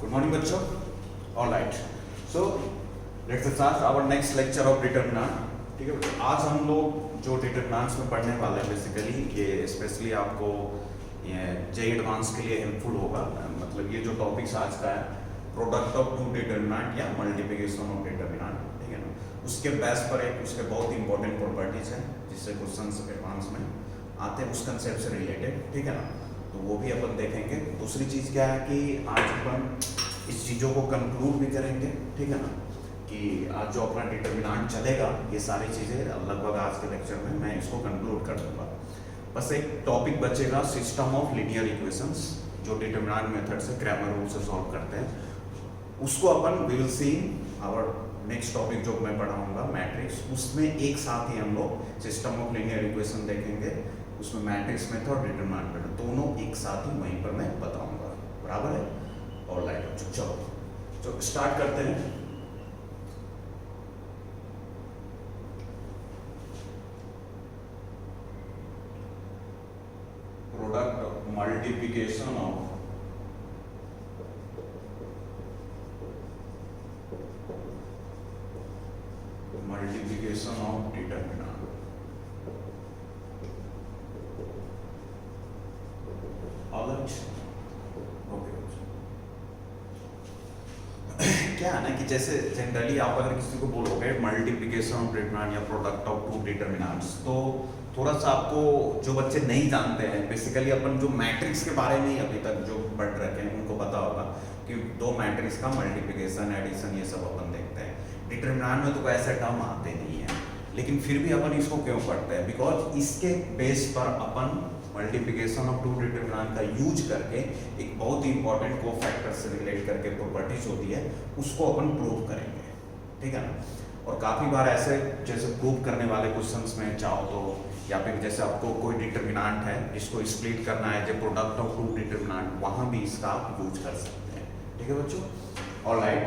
Good morning बच्चों. All right. So let's start our next lecture of determinant. ठीक है बच्चों, आज हम लोग जो डिटरमिनेंट्स में पढ़ने वाले हैं बेसिकली ये स्पेशली आपको जे एडवांस के लिए हेल्पफुल होगा. मतलब ये जो टॉपिक्स आज का है प्रोडक्ट ऑफ टू डिटरमिनेंट या मल्टीप्लिकेशन ऑफ डिटरमिनेंट, ठीक है ना, उसके बेस पर एक उसके बहुत इंपॉर्टेंट प्रॉपर्टीज हैं जिससे क्वेश्चंस एडवांस में आते हैं उस कंसेप्ट से रिलेटेड, ठीक है ना. तो वो भी अपन देखेंगे. दूसरी चीज़ क्या है कि आज अपन इस चीज़ों को कंक्लूड भी करेंगे, ठीक है ना, कि आज जो अपना डिटरमिनेंट चलेगा ये सारी चीज़ें लगभग आज के लेक्चर में मैं इसको कंक्लूड कर दूंगा. बस एक टॉपिक बचेगा सिस्टम ऑफ लीनियर इक्वेशंस जो डिटरमिनेंट मेथड से क्रैमर रूल से सॉल्व करते हैं. उसको अपन we will see our next topic जो मैं पढ़ाऊंगा मैट्रिक्स, उसमें एक साथ ही हम लोग सिस्टम ऑफ लीनियर इक्वेशन देखेंगे. उसमें मैट्रिक्स मेथड और डिटरमिनेंट मेथड दोनों एक साथ ही वहीं पर मैं बताऊंगा. बराबर है. ऑलराइट, चलो स्टार्ट करते हैं. Product multiplication of determinant. क्या है ना कि जैसे जनरली आप अगर किसी को बोलोगे मल्टीप्लिकेशन ऑफ डिटरमिनेंट या प्रोडक्ट ऑफ टू डिटरमिनेंट्स, तो थोड़ा सा आपको जो बच्चे नहीं जानते हैं बेसिकली अपन जो मैट्रिक्स के बारे में ही अभी तक जो पढ़ रखे हैं उनको पता होगा कि दो मैट्रिक्स का मल्टीप्लिकेशन एडिशन ये सब अपन देखते हैं. डिटरमिनेंट में तो कोई ऐसा टर्म आते नहीं है, लेकिन फिर भी अपन इसको क्यों पढ़ते हैं? बिकॉज इसके बेस पर अपन मल्टीप्लिकेशन ऑफ टू डिटरमिनेंट का यूज करके एक बहुत ही इंपॉर्टेंट को फैक्टर से रिलेट करके प्रॉपर्टीज होती है उसको अपन प्रूव करेंगे, ठीक है ना. और काफ़ी बार ऐसे जैसे प्रूव करने वाले क्वेश्चंस में चाहो तो या फिर जैसे आपको कोई डिटरमिनेंट है इसको स्प्लिट करना है जो प्रोडक्ट ऑफ टू डिटरमिनेंट, वहाँ भी इसका आप यूज कर सकते हैं, ठीक है बच्चों. ऑलराइट,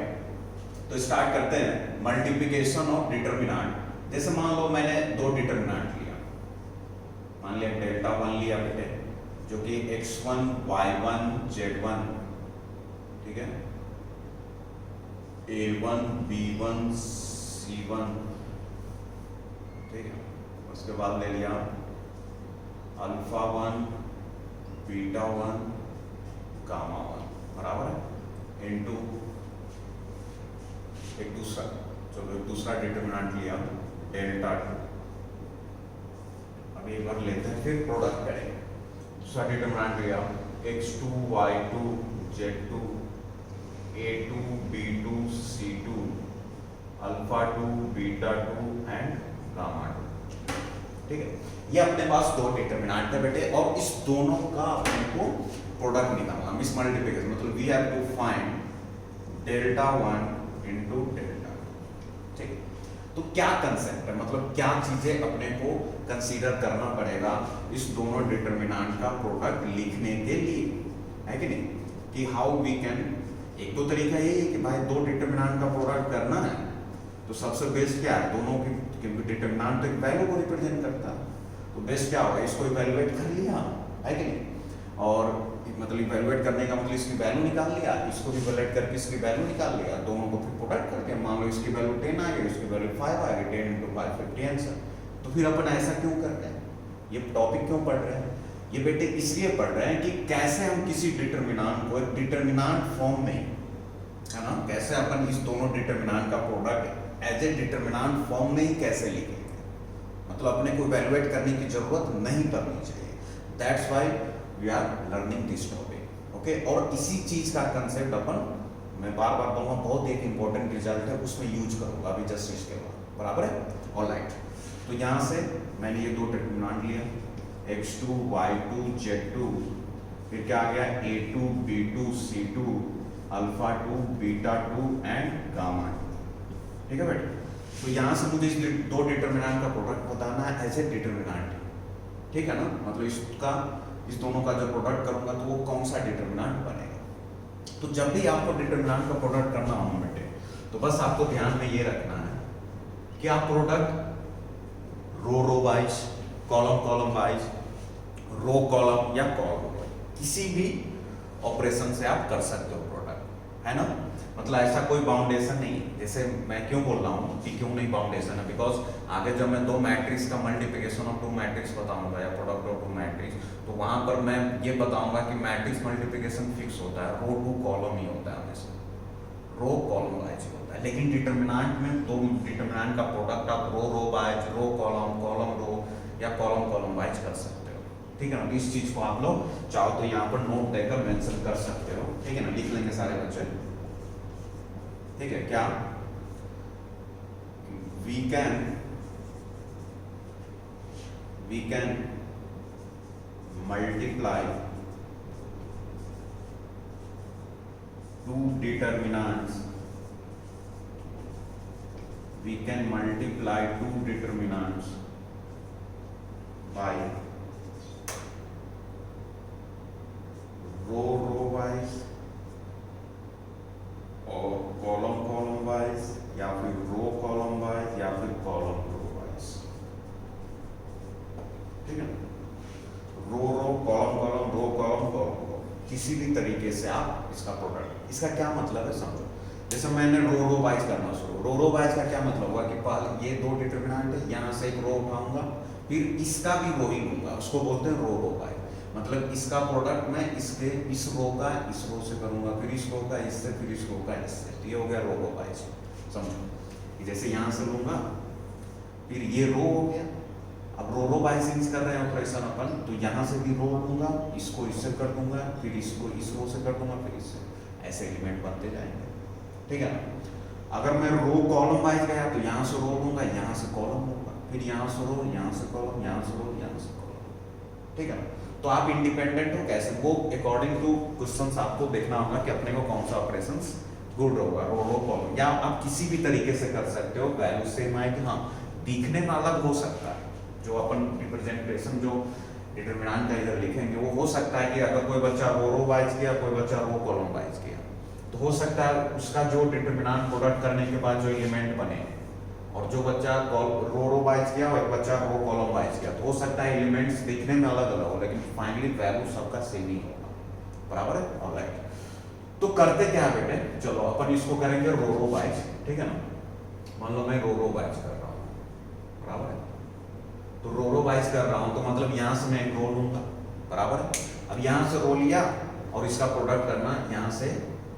तो स्टार्ट करते हैं मल्टीप्लिकेशन ऑफ डिटरमिनेंट. जैसे मान लो मैंने दो डिटरमिनेंट लिया, मान लिया डेल्टा 1 लिया बेटे जो कि x1 y1 z1, ठीक है, a1 b1 c1, ठीक है. उसके बाद ले लिया अल्फा 1 बीटा 1 गामा 1, बराबर है, इनटू एक दूसरा डिटरमिनेंट लिया डेल्टा 2. अब एक बार लेते हैं फिर प्रोडक्ट करेंगे. दूसरा डिटरमिनेंट लिया x2 y2 z2 a2 b2 c2 alpha 2 beta 2 and gamma 2, ठीक है. ये अपने पास दो डिटरमिनेंट है बेटे और इस दोनों का अपने को प्रोडक्ट निकालना, मिस मल्टीप्लिकेशन, मतलब we have to find delta 1 into delta 2, ठीक है. तो क्या कंसेप्ट है, मतलब क्या चीजें अपने को कंसीडर करना पड़ेगा इस दोनों डिटरमिनेंट का प्रोडक्ट लिखने के लिए, है कि नहीं, कि हाउ वी कैन. एक तो तरीका यही है कि भाई दो डिटरमिनेंट का प्रोडक्ट करना है तो सबसे बेस्ट क्या है, दोनों की, क्योंकि डिटरमिनेंट तो एक वैल्यू को रिप्रेजेंट करता है, तो बेस्ट क्या होगा, इसको इवैल्यूएट कर लिया, है कि नहीं, और मतलब इवैल्यूएट करने का मतलब इसकी वैल्यू निकाल लिया, इसको इवैल्यूएट करके इसकी वैल्यू निकाल लिया, दोनों को फिर प्रोडक्ट करके मान लो इसकी वैल्यू 10 आ गई, इसकी वैल्यू 5 आ गई, 10 × 5 50 आंसर. तो फिर अपन ऐसा क्यों कर रहे हैं, ये टॉपिक क्यों पढ़ रहे हैं? ये बेटे इसलिए पढ़ रहे हैं कि कैसे हम किसी डिटरमिनेंट को एक डिटरमिनेंट फॉर्म में, है ना, कैसे अपन इस दोनों डिटरमिनेंट का product as a determinant form में ही कैसे लिखेंगे. मतलब अपने को इवैल्यूएट करने की जरूरत नहीं पड़नी चाहिए. That's why we are learning this topic, okay. और इसी चीज का कंसेप्ट अपन मैं बार बार बोलूँगा बहुत एक इंपॉर्टेंट रिजल्ट है उसमें यूज करूंगा अभी जस्ट इसके बाद, बराबर है. ऑलराइट, तो यहाँ से मैंने ये दो डिटरमिनेंट लिया x2 y2 z2, फिर क्या आ गया a2 b2 c2 alpha 2 beta 2 and gamma 2, ठीक है बेटे. तो यहाँ से मुझे इस दो डिटरमिनेंट का प्रोडक्ट बताना है एज ए डिटरमिनेंट, ठीक है ना, मतलब इसका इस दोनों का जब प्रोडक्ट करूंगा तो वो कौन सा डिटरमिनेंट बनेगा. तो जब भी आपको डिटरमिनेंट का प्रोडक्ट करना हो बेटे तो बस आपको ध्यान में ये रखना है कि आप product row wise, column wise, row column या कॉलम किसी भी ऑपरेशन से आप कर सकते हो प्रोडक्ट, है ना। मतलब ऐसा कोई बाउंडेशन नहीं है। जैसे मैं क्यों बोल रहा हूँ कि क्यों नहीं बाउंडेशन है, बिकॉज आगे जब मैं दो मैट्रिक्स का मल्टीप्लिकेशन ऑफ टू मैट्रिक्स बताऊंगा या प्रोडक्ट ऑफ टू मैट्रिक्स, तो वहां पर मैं ये बताऊंगा कि मैट्रिक्स मल्टीप्लिकेशन फिक्स होता है, रो टू कॉलम ही होता है हमेशा, रो कॉलम वाइज ही होता है। लेकिन डिटर्मिनेंट में दो डिटर्मिनेंट का प्रोडक्ट आप row row wise, row column, column row या कॉलम कॉलम वाइज कर सकते हो, ठीक है ना। इस चीज को आप लोग चाहो तो यहाँ पर नोट देकर मेंशन कर सकते हो, ठीक है ना। लिख लेंगे सारे बच्चे, ठीक है। क्या we can multiply two determinants, we can multiply two determinants by row wise और column wise, या फिर row column wise या फिर column row wise, ठीक है। रो column किसी भी तरीके से आप इसका प्रोडक्ट, इसका क्या मतलब है समझो। जैसे मैंने रो वाइज करना शुरू, रो वाइज का क्या मतलब हुआ कि पहले ये दो डिटर्मिनेंट है, यहाँ से एक रो उठाऊंगा, फिर इसका भी रो ही लूंगा, उसको बोलते हैं रो वाइज। मतलब इसका प्रोडक्ट मैं इसके इस रो का इस रो से करूंगा, फिर इस रो का इससे, फिर इस रो का इससे, तो ये हो गया रो वाइज। समझो, जैसे यहाँ से लूंगा, फिर ये रो हो गया। अब रो वाइज कर रहे हैं ऑपरेशन अपन, तो यहाँ से भी रो लूंगा, इसको इससे कर दूंगा, फिर इसको इस रो से कर दूंगा, फिर इससे, ऐसे एलिमेंट बनते जाएंगे, ठीक है ना। अगर मैं रो कॉलम वाइज गया तो यहाँ से रो लूंगा, यहाँ से कॉलम लूंगा, फिर यहाँ से रो, यहाँ से कॉलम, यहाँ से रो, यहाँ से कॉलम, ठीक है। तो आप इंडिपेंडेंट हो कैसे, वो अकॉर्डिंग टू क्वेश्चंस आपको देखना होगा कि अपने को कौन सा ऑपरेशंस गुड होगा, रो कॉलम, या आप किसी भी तरीके से कर सकते हो। वैल्यू सेम आए कि हाँ, दिखने में अलग हो सकता है, जो अपन रिप्रेजेंटेशन जो डिटरमिनेंट का इधर लिखेंगे वो हो सकता है कि अगर कोई बच्चा रो वाइज किया, कोई बच्चा रो कॉलम वाइज किया, तो हो सकता है उसका जो डिटरमिनेंट प्रोडक्ट करने के बाद जो एलिमेंट बने, और जो बच्चा रो वाइज किया और बच्चा रो कॉलम वाइज किया, तो हो सकता है एलिमेंट्स दिखने में अलग अलग हो, लेकिन फाइनली वैल्यू सबका सेम ही होगा, बराबर है। ऑलराइट, तो करते क्या है बेटे, चलो अपन इसको करेंगे रो वाइज, ठीक है ना। मान लो मैं रो वाइज कर रहा हूँ, बराबर है। तो रो वाइज कर रहा हूँ तो मतलब यहाँ से मैं एक रो लूंगा, बराबर है। अब यहाँ से रो लिया और इसका प्रोडक्ट करना, यहाँ से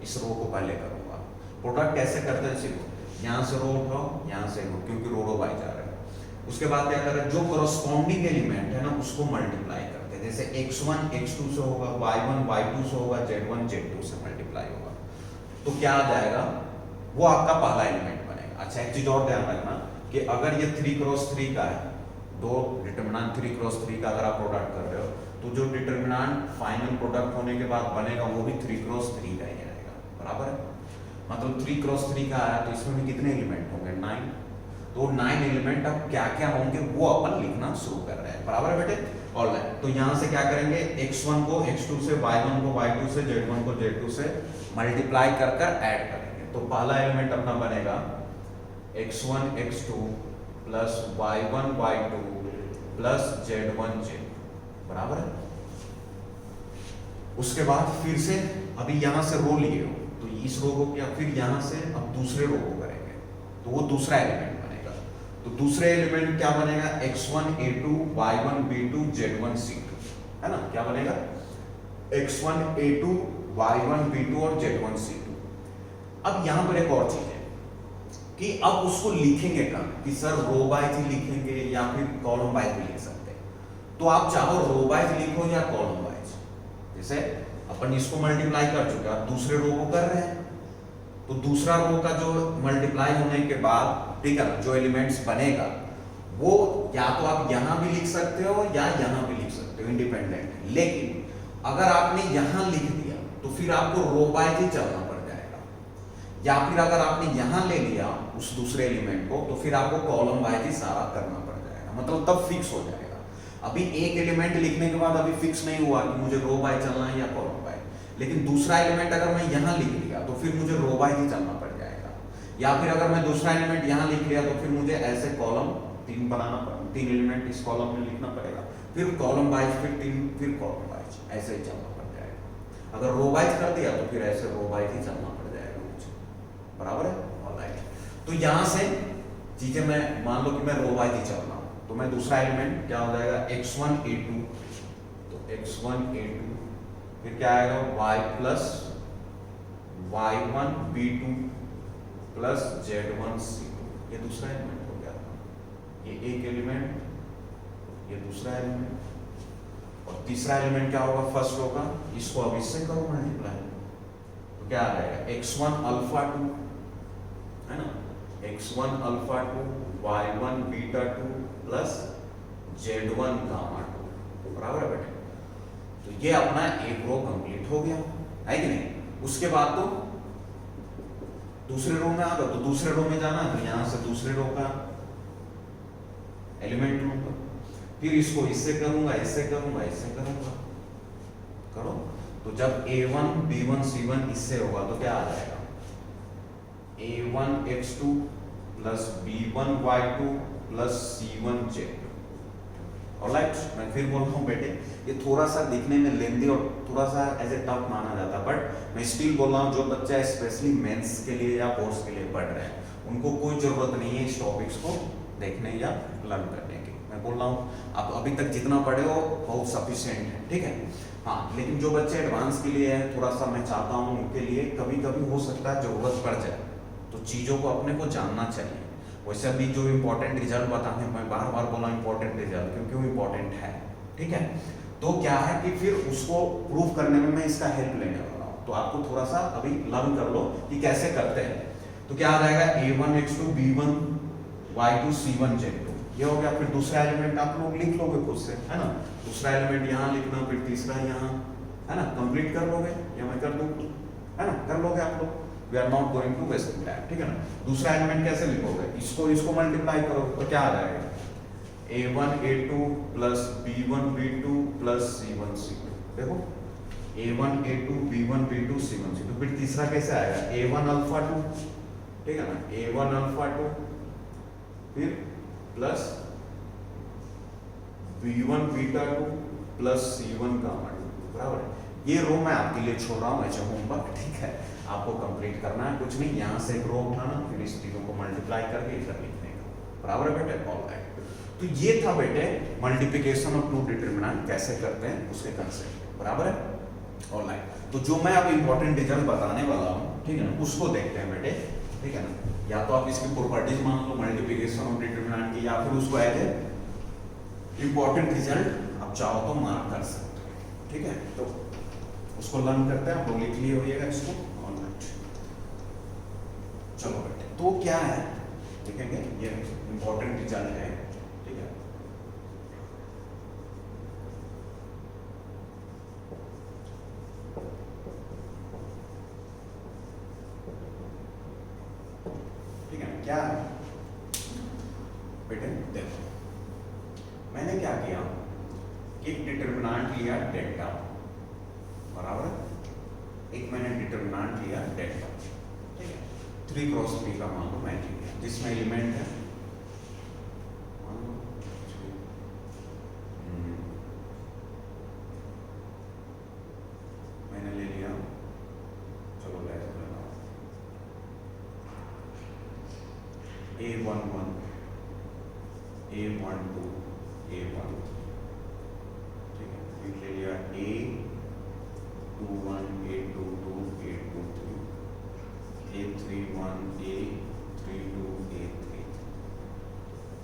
इस रो को पहले करूंगा। प्रोडक्ट कैसे करते हैं सीखो, यहाँ से रो उठाओ, यहाँ से रो, क्योंकि रो वाइज आ रहा है। उसके बाद क्या कर रहे हैं, जो करस्पॉन्डिंग एलिमेंट है ना उसको मल्टीप्लाई करते हैं। जैसे x1 x2 से होगा, y1 y2 से होगा, z1 z2 से मल्टीप्लाई होगा, तो क्या आ जाएगा, वो आपका पहला एलिमेंट बनेगा। अच्छा, एक चीज और ध्यान रखना कि अगर ये 3x3 का है, दो डिटर्मिनेंट 3x3 का अगर आप प्रोडक्ट कर रहे हो, तो जो डिटर्मिनेंट फाइनल प्रोडक्ट होने के बाद बनेगा वो भी 3x3 का ही आएगा, बराबर है। मतलब 3x3 का आया तो इसमें भी कितने एलिमेंट होंगे, 9। तो 9 एलिमेंट अब क्या क्या होंगे वो अपन लिखना शुरू कर रहे हैं, बराबर है बेटे। ऑलराइट, तो यहाँ से क्या करेंगे, x1 को x2 से, y1 को y2 से, z1 को z2 से मल्टीप्लाई कर कर ऐड करेंगे। तो पहला एलिमेंट अपना बनेगा x1 x2 plus y1 y2 plus z1 z2, बराबर है। उसके बाद फिर से अभी यहां से रो लिए हो तो इस रो को किया, फिर यहां से अब दूसरे रो को करेंगे तो वो दूसरा एलिमेंट बनेगा। तो दूसरे एलिमेंट क्या बनेगा, x1 a2 y1 b2 z1 c2, है ना। क्या बनेगा, x1 a2 y1 b2 और z1 c2। अब यहां पर एक और चीज है कि अब उसको लिखेंगे कहाँ, कि सर रो वाइज ही लिखेंगे या फिर कॉलम वाइज भी लिख सकते हैं। तो आप चाहो रो वाइज लिखो या कॉलम वाइज। जैसे अपन इसको मल्टीप्लाई कर चुके हैं, दूसरे रो को कर रहे हैं, तो दूसरा रो का जो मल्टीप्लाई होने के बाद, ठीक है, जो एलिमेंट्स बनेगा वो या तो आप यहां भी लिख सकते हो या यहां भी लिख सकते हो, इंडिपेंडेंट है। लेकिन अगर आपने यहां लिख दिया तो फिर आपको रो वाइज ही चलना पड़ जाएगा, या फिर अगर आपने यहां ले लिया उस दूसरे एलिमेंट को तो फिर आपको कॉलम वाइज ही सारा करना पड़ जाएगा, मतलब तब फिक्स हो जाएगा। अभी एक एलिमेंट लिखने के बाद अभी फिक्स नहीं हुआ कि मुझे रो वाइज चलना है या कॉलम वाइज, लेकिन दूसरा एलिमेंट अगर मैं यहां लिख लिया तो फिर मुझे रो वाइज ही चलना पड़ जाएगा। या फिर अगर मैं दूसरा एलिमेंट यहां लिख लिया तो फिर मुझे ऐसे कॉलम 3 बनाना पड़ेगा, 3 एलिमेंट इस कॉलम में लिखना पड़ेगा, फिर कॉलम वाइज, फिर 3, फिर कॉलम वाइज, ऐसे ही चलना पड़ जाएगा। अगर रो वाइज कर दिया तो फिर ऐसे रो वाइज ही चलना पड़ जाएगा। बराबर है, ऑलराइट। तो यहां से चीजें मैं मान लो कि मैं रो वाइज ही चल रहा हूं, तो मैं दूसरा एलिमेंट क्या हो जाएगा x1 a2, तो x1 a2, फिर क्या आएगा y plus y1 b2 plus z1 c2, ये दूसरा एलिमेंट हो गया, ये एक एलिमेंट, ये दूसरा एलिमेंट, और तीसरा एलिमेंट क्या होगा फर्स्ट होगा, इसको अब इससे करो मल्टीप्लाई, तो क्या आ जाएगा x1 अल्फा 2 है ना, x1 alpha 2 y1 beta 2 plus z1 gamma 2, बराबर है बेटे। तो ये अपना एक रो कंप्लीट हो गया है कि नहीं। उसके बाद तो दूसरे रो में आ गया, तो दूसरे रो में जाना, तो यहां से दूसरे रो का एलिमेंट लूंगा, फिर इसको इससे करूंगा, इससे करूंगा, इससे करूंगा, करो। तो जब a1 b1 c1 इससे होगा तो क्या आ जाएगा a1 x2 plus b1 y2 plus c1 z2। Alright, मैं फिर बोल रहा हूँ बेटे, ये थोड़ा सा दिखने में लेंदी और थोड़ा सा एज ए टफ माना जाता है, बट मैं स्टिल बोल रहा हूँ जो बच्चा स्पेशली मेंस के लिए या कोर्स के लिए पढ़ रहे हैं उनको कोई जरूरत नहीं है इस टॉपिक्स को देखने या लर्न करने की। मैं बोल रहा हूँ आप अभी तक जितना पढ़े हो बहुत सफिशिएंट है, ठीक है। हाँ, लेकिन जो बच्चे एडवांस के लिए है थोड़ा सा मैं चाहता हूँ उनके लिए कभी कभी हो सकता है जरूरत पड़ जाए, तो चीज़ों को अपने को जानना चाहिए। वैसे भी जो इम्पोर्टेंट रिजल्ट बताते हैं, मैं बार बार बोला इम्पोर्टेंट रिजल्ट क्योंकि वो इम्पोर्टेंट है, ठीक है। तो क्या है कि फिर उसको प्रूव करने में मैं इसका हेल्प लेने वाला हूँ, तो आपको थोड़ा सा अभी लर्न कर लो कि कैसे करते हैं। तो क्या आ जाएगा a1 x2 b1 y2 c1 z2, ये हो गया। फिर दूसरा एलिमेंट आप लोग लिख लोगे खुद से, है ना, दूसरा एलिमेंट यहाँ लिखना, फिर तीसरा यहाँ, है ना, कंप्लीट कर लोगे या मैं कर दूँ, है ना, कर लोगे आप लोग। We are not going to waste time, ठीक है ना। दूसरा एलिमेंट कैसे लिखोगे, इसको मल्टीप्लाई करो तो क्या आ जाएगा a1 a2 plus b1 b2 plus c1 c2। देखो a1 a2 b1 b2 c1 c2। फिर तीसरा कैसे आएगा a1 अल्फा 2, ठीक है ना, a1 अल्फा 2 फिर plus b1 beta 2 plus c1 gamma 2, बराबर है। ये रो मैं आपके लिए छोड़ रहा हूँ ऐसे होमवर्क, ठीक है, आपको कंप्लीट करना है, कुछ नहीं, यहाँ से एक रो उठाना, फिर इस चीजों को मल्टीप्लाई करके इधर लिखने का, बराबर है बेटे, ऑलराइट। तो ये था बेटे मल्टीप्लिकेशन ऑफ टू डिटरमिनेंट कैसे करते हैं उसके कंसेप्ट, बराबर है, ऑलराइट। तो जो मैं अब इंपॉर्टेंट रिजल्ट बताने वाला हूँ, ठीक है ना, उसको देखते हैं बेटे, ठीक है ना। या तो आप इसकी प्रॉपर्टीज मान लो मल्टीप्लिकेशन ऑफ डिटरमिनेंट की, या फिर उसको एज ए इंपॉर्टेंट रिजल्ट आप चाहो तो मार्क कर सकते हो, ठीक है। तो उसको लर्न करते हैं, आप लोग लिख लिए होइएगा इसको, ऑलराइट। चलो बेटे, तो क्या है देखेंगे, ये इंपॉर्टेंट रिजल्ट है, ठीक है। ठीक है, क्या है बेटे, देखो मैंने क्या किया, एक डिटरमिनेंट लिया डेल्टा, बराबर, एक मैंने डिटरमिनेंट लिया डेल्टा, ठीक है। 3 क्रॉस 3 का मान लो मैंने लिया, जिसमें एलिमेंट है मान लो मैंने ले लिया, चलो लेट लेना a11 a12 a1, ठीक है। फिर ले लिया a21 a22 a23 a31 a32 a3,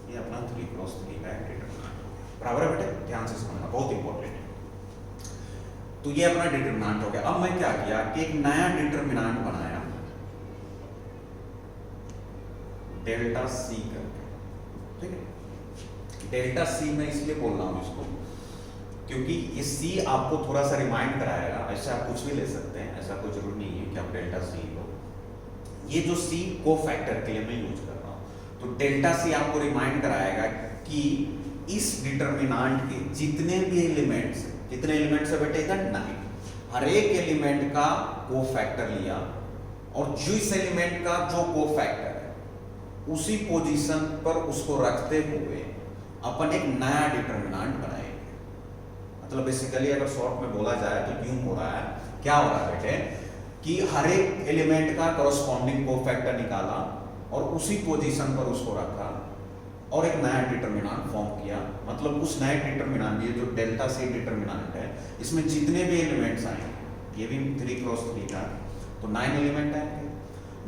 ये अपना 3 क्रॉस 3 का डिटरमिनेंट, बराबर है बेटे, ध्यान से समझना, बहुत इंपॉर्टेंट है। तो ये अपना डिटरमिनेंट हो गया। अब मैं क्या किया कि एक नया डिटरमिनेंट बनाया डेल्टा सी करके, ठीक है। डेल्टा सी मैं इसलिए बोल रहा हूं इसको क्योंकि ये सी आपको थोड़ा सा रिमाइंड कराएगा, ऐसे आप कुछ भी ले सकते हैं, ऐसा कोई जरूरी नहीं है कि आप डेल्टा सी लो। ये जो सी को फैक्टर के लिए मैं यूज कर रहा हूं, तो डेल्टा सी आपको रिमाइंड कराएगा कि इस डिटरमिनेंट के जितने भी एलिमेंट्स, कितने एलिमेंट्स है बेटे इधर 9, हर एक एलिमेंट का को फैक्टर लिया और जिस एलिमेंट का जो को फैक्टर है उसी पोजीशन पर उसको रखते हुए अपन एक नया डिटरमिनेंट बनाएंगे। मतलब बेसिकली अगर शॉर्ट में बोला जाए तो यूं हो रहा है, क्या हो रहा है बेटे कि हर एक एलिमेंट का करस्पॉन्डिंग कोफैक्टर निकाला और उसी पोजीशन पर उसको रखा और एक नया डिटरमिनेंट फॉर्म किया। मतलब उस नए डिटरमिनेंट, ये जो डेल्टा सी डिटरमिनेंट है, इसमें जितने भी एलिमेंट्स आएंगे, ये भी 3x3 का, तो 9 एलिमेंट आएंगे।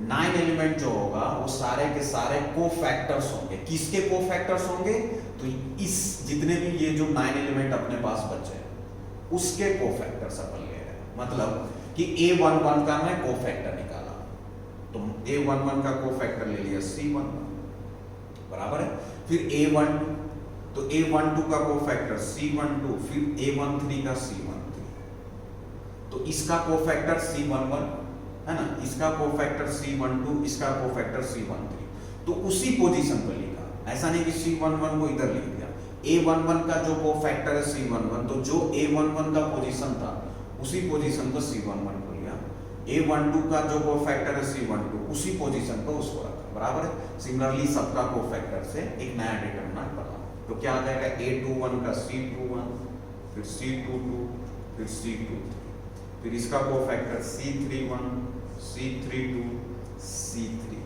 9 एलिमेंट जो होगा वो सारे के सारे कोफैक्टर्स होंगे। किसके कोफैक्टर्स होंगे? तो इस जितने भी ये जो 9 एलिमेंट अपने पास बचे उसके कोफैक्टर्स अपन ले रहे हैं। मतलब कि A11 का मैं कोफैक्टर निकाला, तो A11 का कोफैक्टर ले लिया C11 बराबर है। फिर A12, तो A12 का कोफैक्टर C12, फिर A13 का C13, तो इसका कोफैक्टर C11 है ना, इसका कोफैक्टर C12, इसका कोफैक्टर C13, तो उसी पोजीशन पर लिखा। ऐसा नहीं कि C11 को इधर लिख दिया। A11 का जो कोफैक्टर है C11, तो जो A11 का पोजीशन था उसी पोजीशन पर C11 को लिया। A12 का जो कोफैक्टर है C12, उसी पोजीशन पर उसको रखा, बराबर है। सिमिलरली सबका कोफैक्टर से एक नया डिटरमिनेंट बना, तो क्या आ जाएगा? A21 का C21, फिर C22, फिर C23, फिर इसका कोफैक्टर C31, C32, C33,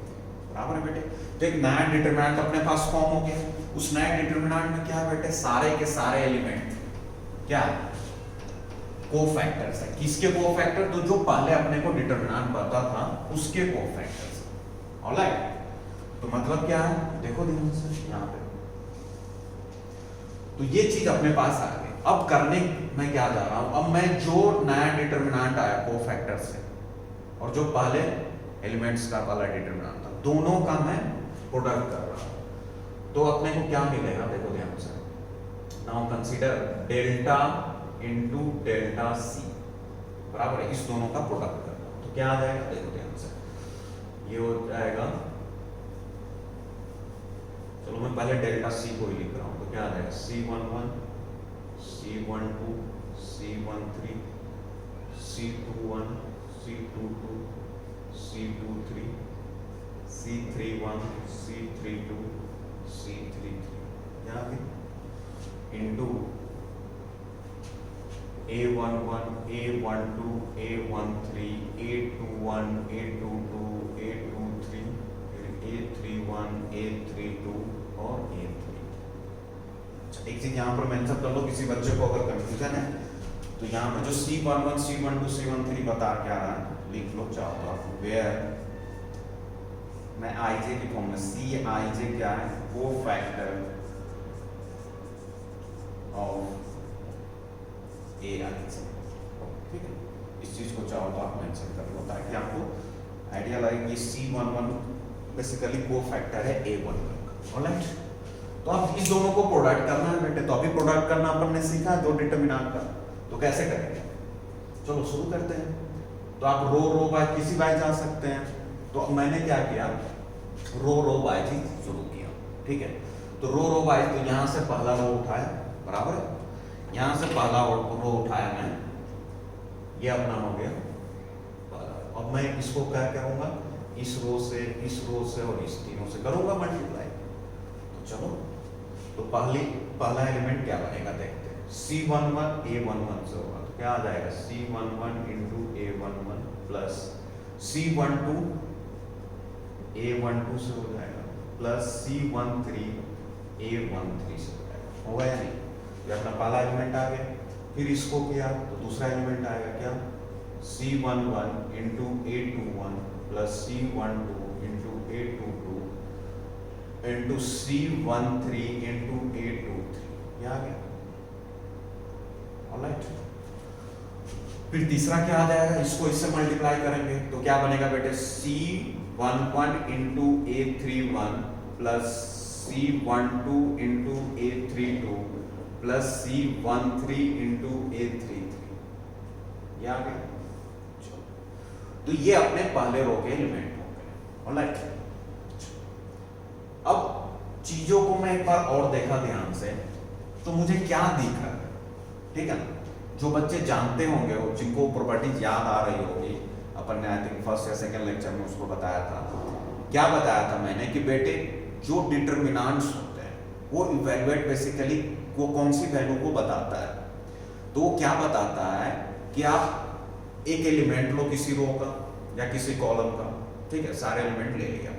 बराबर है बेटे। तो एक नया डिटरमिनेंट अपने पास फॉर्म हो गया। उस नए डिटरमिनेंट में क्या बेटे? सारे के सारे एलिमेंट क्या कोफैक्टर्स है। किसके कोफैक्टर? तो जो पहले अपने को डिटरमिनेंट पता था उसके कोफैक्टर्स। ऑलराइट, तो मतलब क्या है? देखो ध्यान से यहाँ पे, तो ये चीज अपने पास आ गई। अब करने मैं क्या जा रहा हूं? अब मैं जो नया डिटरमिनेंट आया कोफैक्टर से और जो पहले एलिमेंट्स का पहला डिटरमिनेंट था, दोनों का मैं प्रोडक्ट कर रहा हूं। तो अपने को क्या मिलेगा? देखो ध्यान से, now consider delta into delta C, बराबर है। इस दोनों का प्रोडक्ट कर रहा हूं, तो क्या आ जाएगा? देखो ध्यान से, ये हो जाएगा, चलो मैं पहले डेल्टा सी को ही लिख रहा हूं, तो क्या आ जाएगा? C11, C12, C13, C21, C22, C23, C31, C32, C33, यहाँ पे into A11, A12, A13, A21, A22, A23, A31, A32 और A33। एक चीज यहाँ पर मेंशन कर लो, किसी बच्चे को अगर कंफ्यूजन है तो यहाँ पे जो C11, C12, C13 बता क्या रहा है लिख लो चाहो आप। वेयर मैं IJ की फॉर्म में CIJ क्या है? कोफैक्टर ऑफ AIJ, ठीक है। इस चीज को चाहो तो आप मेंशन कर लो ताकि आपको आइडिया लगे कि C11 बेसिकली कोफैक्टर है A11। ऑलराइट, तो अब इस दोनों को प्रोडक्ट करना है बेटे। तो अभी प्रोडक्ट करना अपन ने सीखा दो डिटरमिनेंट का, तो कैसे करेंगे? चलो शुरू करते हैं। तो आप रो बाय किसी बाय जा सकते हैं, तो मैंने क्या किया? रो बाय जी शुरू किया, ठीक है। तो रो बाय, तो यहां से पहला रो उठाया, बराबर है। यहां से पहला रो उठाया मैं, ये अपना हो गया। अब मैं इसको क्या करूंगा? इस रो से और इस तीनों से करूंगा मल्टीप्लाई। तो चलो, तो पहला एलिमेंट क्या बनेगा देखते हैं। C11 A11 से होगा, तो क्या आ जाएगा? C11 into A11 plus C12 A12 से हो जाएगा प्लस C13 A13 से हो जाएगा। होगा या नहीं? ये अपना पहला एलिमेंट आ गया। फिर इसको किया तो दूसरा एलिमेंट आएगा क्या? C11 into A21 plus C12 into A22 into C13 into A23, ये आ गया। ऑलराइट, फिर तीसरा क्या आ जाएगा? इसको इससे मल्टीप्लाई करेंगे तो क्या बनेगा बेटे? C11 into A31 plus C12 into A32 plus C13 into A33, ये आ गया। तो ये अपने पहले रो के एलिमेंट हो गए। ऑलराइट, अब चीजों को मैं एक बार और देखा ध्यान से, तो मुझे क्या दिखा, ठीक है ना? जो बच्चे जानते होंगे, जिनको प्रॉपर्टीज याद आ रही होगी, अपन ने आई थिंक फर्स्ट या सेकंड लेक्चर में उसको बताया था। क्या बताया था मैंने? कि बेटे जो डिटरमिनेंट्स होते हैं वो इवैल्यूएट बेसिकली वो कौन सी वैल्यू को बताता है। तो वो क्या बताता है कि आप एक एलिमेंट लो किसी रो का या किसी कॉलम का, ठीक है, सारे एलिमेंट ले लिया,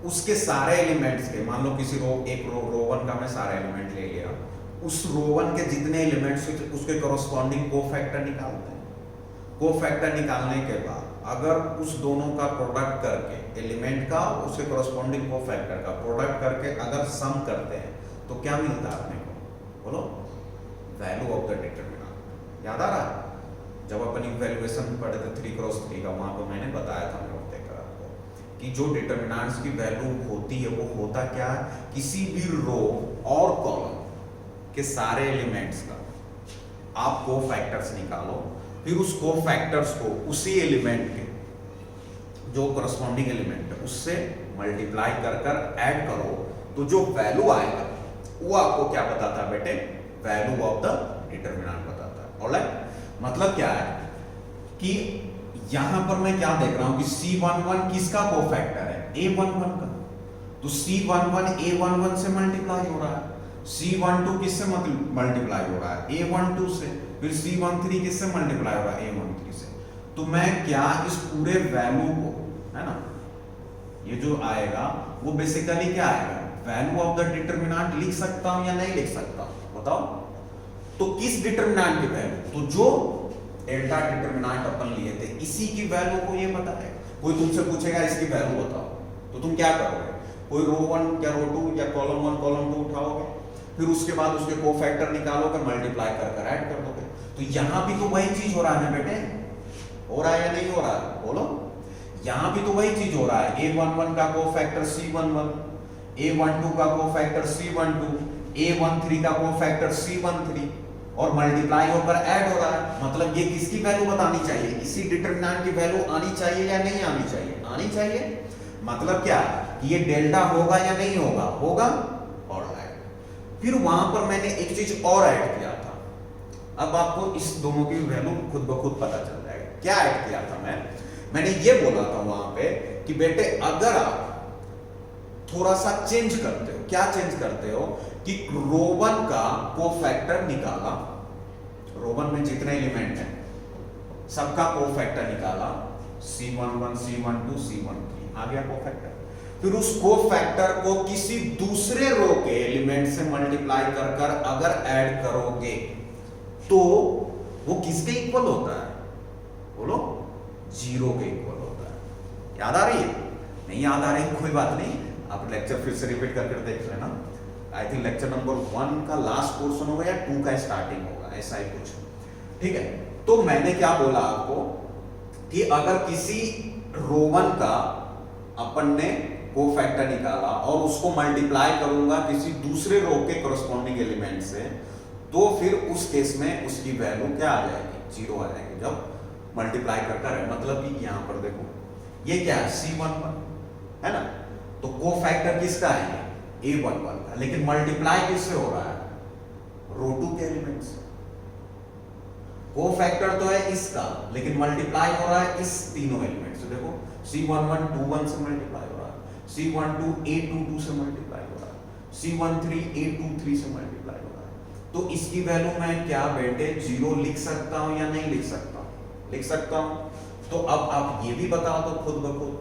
उसके सारे एलिमेंट्स के, मान लो किसी रो, एक रो वन का मैं सारा एलिमेंट ले लिया, उस रो वन के जितने एलिमेंट्स उसके कॉरस्पॉन्डिंग कोफैक्टर निकालते हैं। कोफैक्टर निकालने के बाद अगर उस दोनों का प्रोडक्ट करके, एलिमेंट का उसके कॉरस्पॉन्डिंग कोफैक्टर का प्रोडक्ट करके अगर सम करते हैं तो क्या मिलता है अपने को, बोलो, वैल्यू ऑफ द डिटरमिनेंट। याद आ रहा है जब अपन इवैल्यूएशन पढ़े थे 3x3 का, वहां पर मैंने बताया था नोट देकर आपको कि जो डिटरमिनेंट्स की वैल्यू होती है वो होता क्या है, किसी भी रो और कॉलम के सारे एलिमेंट्स का आप कोफैक्टर्स निकालो, फिर उस कोफैक्टर्स को उसी एलिमेंट के जो करस्पॉन्डिंग एलिमेंट है उससे मल्टीप्लाई कर कर ऐड करो, तो जो वैल्यू आएगा वो आपको क्या बताता है बेटे, वैल्यू ऑफ द डिटरमिनेंट बताता है। ऑलराइट, मतलब क्या है कि यहां पर मैं क्या देख रहा हूं कि C11 किसका कोफैक्टर है, A11 का, तो C11 A11 से मल्टीप्लाई हो रहा है, C12 किससे मल्टीप्लाई हो रहा है, A12 से, फिर C13 किससे मल्टीप्लाई हो रहा है, A13 से। तो मैं क्या इस पूरे वैल्यू को, है ना, ये जो आएगा वो बेसिकली क्या आएगा, वैल्यू ऑफ द डिटरमिनेंट लिख सकता हूं या नहीं लिख सकता हूं, बताओ। तो किस डिटरमिनेंट की वैल्यू, तो जो डेल्टा डिटरमिनेंट अपन लिए थे इसी की वैल्यू को ये पता है। कोई तुमसे पूछेगा इसकी वैल्यू बताओ, तो तुम क्या करोगे, कोई रो 1 या रो 2 या कॉलम 1 कॉलम 2 उठाओगे, फिर उसके बाद उसके कोफैक्टर निकालोगे, मल्टीप्लाई कर कर ऐड कर दोगे। तो यहां भी तो वही चीज हो रहा है बेटे, हो रहा है या नहीं हो रहा है, बोलो। यहां भी तो वही चीज हो रहा है, A11 का कोफैक्टर C11, A12 का कोफैक्टर C12, A13 का कोफैक्टर C13 और मल्टीप्लाई होकर ऐड हो रहा है। मतलब ये किसकी वैल्यू बतानी चाहिए, इसी डिटरमिनेंट की वैल्यू आनी चाहिए या नहीं आनी चाहिए, आनी चाहिए। मतलब क्या कि ये डेल्टा होगा या नहीं होगा, होगा। ऑलराइट, फिर वहां पर मैंने एक चीज और ऐड किया था, अब आपको इस दोनों की वैल्यू खुद ब खुद पता चल जाएगा। क्या ऐड किया था मैंने ये बोला था वहां पे कि बेटे अगर आप थोड़ा सा चेंज करते हो, क्या चेंज करते हो कि रो 1 का कोफैक्टर निकाला, रो 1 में जितने एलिमेंट हैं सबका कोफैक्टर निकाला, C11 C12 C13 आ गया कोफैक्टर, फिर उस कोफैक्टर को किसी दूसरे रो के एलिमेंट से मल्टीप्लाई कर कर अगर ऐड करोगे तो वो किसके इक्वल होता है, बोलो, 0 के इक्वल होता है। याद आ रही है, नहीं याद आ रही है कोई बात नहीं, आप लेक्चर फिर से रिपीट करके देख लेना। आई थिंक लेक्चर नंबर 1 का लास्ट पोर्शन होगा या 2 का स्टार्टिंग होगा, ऐसा ही कुछ, ठीक है। तो मैंने क्या बोला आपको कि अगर किसी रो 1 का अपन ने कोफैक्टर निकाला और उसको मल्टीप्लाई करूंगा किसी दूसरे रो के कॉरस्पॉन्डिंग एलिमेंट से, तो फिर उस केस में उसकी वैल्यू क्या आ जाएगी, 0 आ जाएगी जब मल्टीप्लाई करता है। मतलब कि यहां पर देखो ये क्या है, C11 है ना, तो कोफैक्टर किसका है, A11 का, लेकिन मल्टीप्लाई किससे हो रहा है, रो 2 के एलिमेंट से। कोफैक्टर तो है इसका, लेकिन मल्टीप्लाई हो रहा है इस तीनों एलिमेंट से। देखो C11 21 से मल्टीप्लाई हो रहा है, C12 A22 से मल्टीप्लाई हो रहा है, C13 A23 से मल्टीप्लाई हो रहा है। तो इसकी वैल्यू मैं क्या बेटे 0 लिख सकता हूं या नहीं लिख सकता, लिख सकता हूं। तो अब आप ये भी बता दो खुद ब खुद,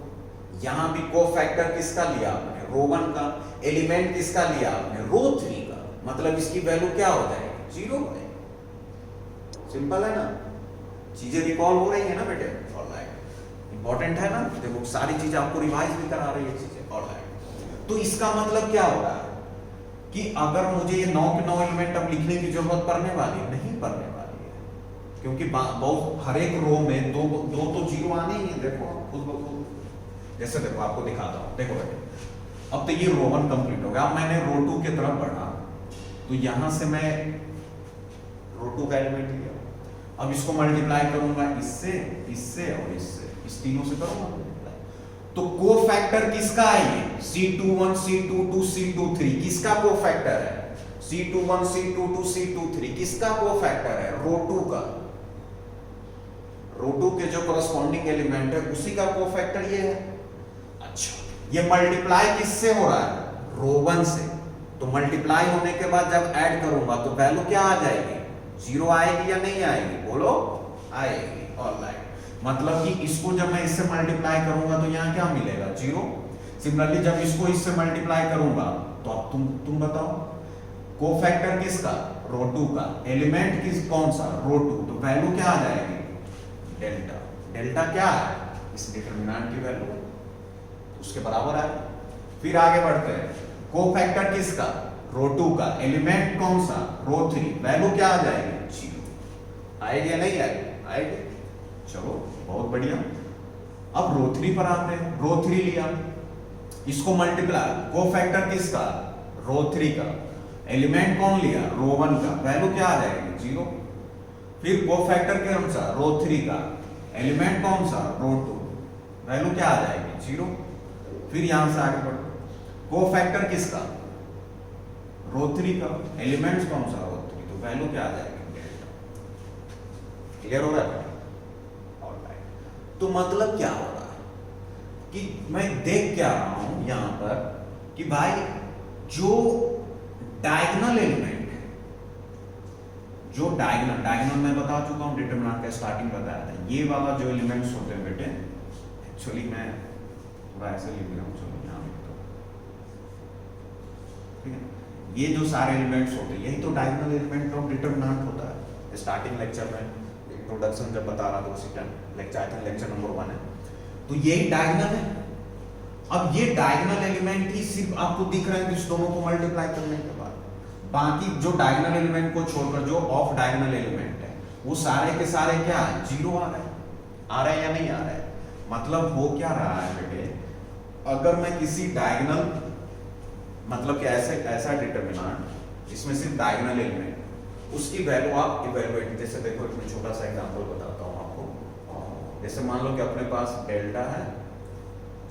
यहां भी कोफैक्टर किसका लिया आपने, रो 1 का, एलिमेंट किसका लिया आपने, रो 3 का, मतलब इसकी वैल्यू क्या हो जाएगी, 0 हो जाएगी। सिंपल है ना, चीजें रिकॉल हो रही है ना बेटे। ऑलराइट, इंपॉर्टेंट है ना, देखो सारी चीजें आपको रिवाइज भी करा रही है चीजें। ऑलराइट, तो इसका मतलब क्या हो रहा है कि अगर मुझे ये 9 के 9 एलिमेंट अब लिखने की जरूरत पड़ने वाली है, नहीं पड़ने वाली है, क्योंकि बहुत हर एक रो में दो तो 0 आने ही है। देखो खुद ब खुद, जैसे देखो आपको दिखाता हूं, देखो बेटे अब तो ये रो 1 कंप्लीट हो गया। अब मैंने रो 2 की तरफ बढ़ा, तो यहां से मैं रो 2 का एलिमेंट लिया, अब इसको मल्टीप्लाई करूंगा इससे, इससे और इससे, इस तीनों से करूंगा मल्टीप्लाई। तो कोफैक्टर किसका है ये, C21 C22 C23 किसका कोफैक्टर है, C21 C22 C23 किसका कोफैक्टर है, रो 2 का। रो 2 के जो कॉरस्पॉन्डिंग एलिमेंट है उसी का कोफैक्टर ये है। अच्छा, ये मल्टीप्लाई किससे हो रहा है, रो 1 से, तो मल्टीप्लाई होने के बाद जब ऐड करूंगा तो वैल्यू क्या आ जाएगी, 0 आएगी या नहीं आएगी, बोलो, आएगी। ऑलराइट, मतलब कि इसको जब मैं इससे मल्टीप्लाई करूंगा तो यहाँ क्या मिलेगा 0। सिमिलरली जब इसको इससे मल्टीप्लाई करूंगा तो अब तुम बताओ कोफैक्टर किसका, रो 2 का, एलिमेंट किस कौन सा, रो 2, तो वैल्यू क्या आ जाएगी डेल्टा। डेल्टा क्या है इस डिटरमिनेंट की वैल्यू, उसके बराबर है। फिर आगे बढ़ते हैं, कोफैक्टर किसका, रो 2 का, एलिमेंट कौन सा, रो 3, वैल्यू क्या आ जाएगी 0। आएगी या नहीं आएगी, आएगी। चलो बहुत बढ़िया। अब रो 3 पर आते हैं, रो 3 लिया, इसको मल्टीप्लाई, कोफैक्टर किसका, रो 3 का, एलिमेंट कौन लिया, रो 1 का, वैल्यू क्या आ जाएगी 0। फिर कोफैक्टर के अनुसार रो 3 का, एलिमेंट कौन सा, रो 2, वैल्यू क्या आ जाएगी 0। फिर यहां से आगे बढ़ो, कोफैक्टर किसका, रो 3 का, एलिमेंट्स कौन सा, रो 3, तो वैल्यू क्या आ जाएगी डेल्टा। क्लियर हो रहा है? ऑलराइट, तो मतलब क्या हो रहा है कि मैं देख क्या रहा हूं यहां पर कि भाई जो डायगोनल एलिमेंट है, जो डायगोनल मैं बता चुका हूं, डिटरमिनेंट का स्टार्टिंग बताया था, ये वाला जो एलिमेंट्स होते हैं बेटे, एक्चुअली मैं थोड़ा ऐसे लिख रहा हूं, चलो यहां लिखता हूं, ठीक है। ये जो सारे एलिमेंट्स होते हैं यही तो डायगोनल एलिमेंट ऑफ डिटरमिनेंट होता है। स्टार्टिंग लेक्चर में इंट्रोडक्शन जब बता रहा था उसी time, lecture I think lecture number 1 है, तो यही डायगोनल है। अब ये डायगोनल एलिमेंट ही सिर्फ आपको दिख रहा है कि इस दोनों को मल्टीप्लाई करने के बाद, बाकी जो डायगोनल एलिमेंट को छोड़कर जो ऑफ डायगोनल एलिमेंट है वो सारे के सारे क्या है 0 आ रहे हैं, आ रहे हैं या नहीं आ रहे हैं। मतलब हो क्या रहा है बेटे, अगर मैं किसी डायगोनल मतलब कि ऐसा डिटरमिनेंट जिसमें सिर्फ डायगोनल एलिमेंट, उसकी वैल्यू आप इवैल्यूएट, जैसे देखो एक छोटा सा एग्जांपल बताता हूं आपको। जैसे मान लो कि अपने पास डेल्टा है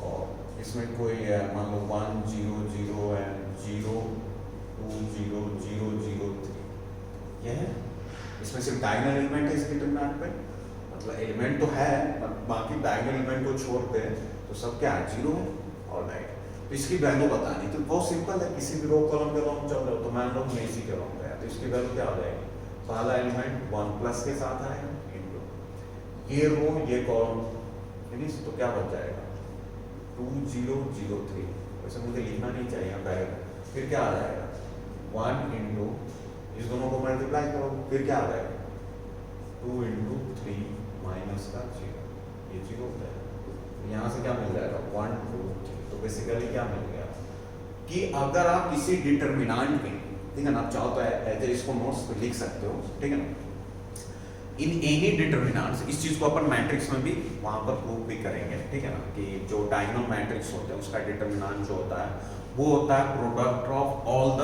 और इसमें कोई मान लो 1 0 0 एंड 0 2 0 0 0 3, यह है, इसमें सिर्फ डायगोनल एलिमेंट है इस डिटरमिनेंट पे, मतलब एलिमेंट तो है बाकी डायगोनल एलिमेंट को छोड़ दे तो सब क्या है 0 है। ऑलराइट, तो इसकी वैल्यू बतानी तो बहुत सिंपल है, किसी भी रो कॉलम के लॉन्ग चल रहे हो तो मान लो हम इसी के लॉन्ग गया तो इसकी वैल्यू क्या हो जाएगी, पहला एलिमेंट 1 प्लस के साथ आएगा इनटू ये रो ये कॉलम फिनिश, तो क्या बच जाएगा 2 0 0 3, वैसे मुझे लिखना नहीं चाहिए डायरेक्ट। फिर क्या आ जाएगा 1 इंटू इस दोनों को मल्टीप्लाई करो, फिर क्या आ जाएगा 2 इंटू 3 माइनस का 0, ये 0 हो जाएगा। यहाँ से क्या मिल जाएगा 1 2 3, तो बेसिकली क्या मिल गया कि अगर आप किसी डिटरमिनेंट में, ठीक है ना, आप चाहो तो ऐसे इसको नोट्स पे लिख सकते हो, ठीक है ना, इन एनी डिटरमिनेंट्स, इस चीज को अपन मैट्रिक्स में भी वहां पर प्रूव भी करेंगे, ठीक है ना, कि जो डायगोनल मैट्रिक्स होते हैं उसका डिटरमिनेंट जो होता है वो होता है product of all the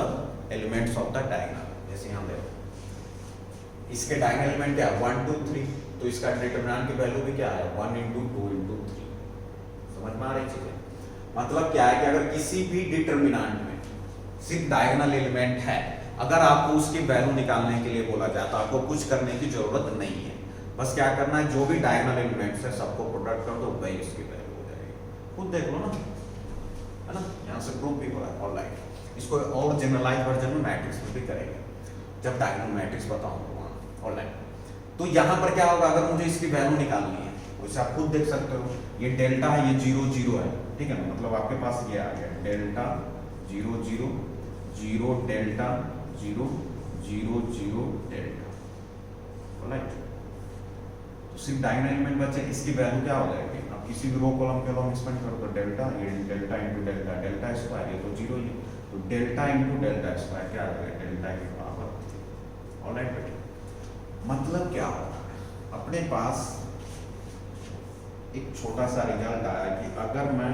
elements of the diagonal. जैसे यहाँ देखो इसके डायगोनल एलिमेंट क्या है 1 2 3, तो इसका डिटरमिनेंट की वैल्यू भी क्या है 1 इंटू 2 इंटू 3। समझ में आ रही चीजें, मतलब क्या है कि अगर किसी भी डिटरमिनेंट में सिर्फ डायगोनल एलिमेंट है, अगर आपको उसकी वैल्यू निकालने के लिए बोला जाए तो आपको कुछ करने की जरूरत नहीं है, बस क्या करना है जो भी डायगोनल एलिमेंट्स है सबको प्रोडक्ट कर दो, वही उसकी वैल्यू हो जाएगी। खुद देख लो ना, है ना, यहाँ से प्रूफ भी हो रहा है। ऑलराइट, इसको और जनरलाइज वर्जन में मैट्रिक्स में भी करेंगे जब डायगोनल मैट्रिक्स बताऊंगा वहां। ऑलराइट, तो यहाँ पर क्या होगा, अगर मुझे इसकी वैल्यू निकालनी है वैसे आप खुद देख सकते हो, ये डेल्टा है, ये 0 0 है, ठीक है ना, मतलब आपके पास ये आ गया डेल्टा 0 0 0 डेल्टा 0 0 0 डेल्टा। ऑलराइट, तो सिर्फ डायगोनल एलिमेंट बचे, इसकी वैल्यू क्या हो जाएगी, आप किसी भी रो कॉलम के लॉन्ग एक्सपेंड करो तो डेल्टा, ये delta into delta, delta square, ये तो 0 ही, तो डेल्टा इंटू डेल्टा स्क्वायर क्या आ जाएगा डेल्टा के बराबर। ऑलराइट बेटे, मतलब क्या होगा, अपने पास एक छोटा सा रिजल्ट आया कि अगर मैं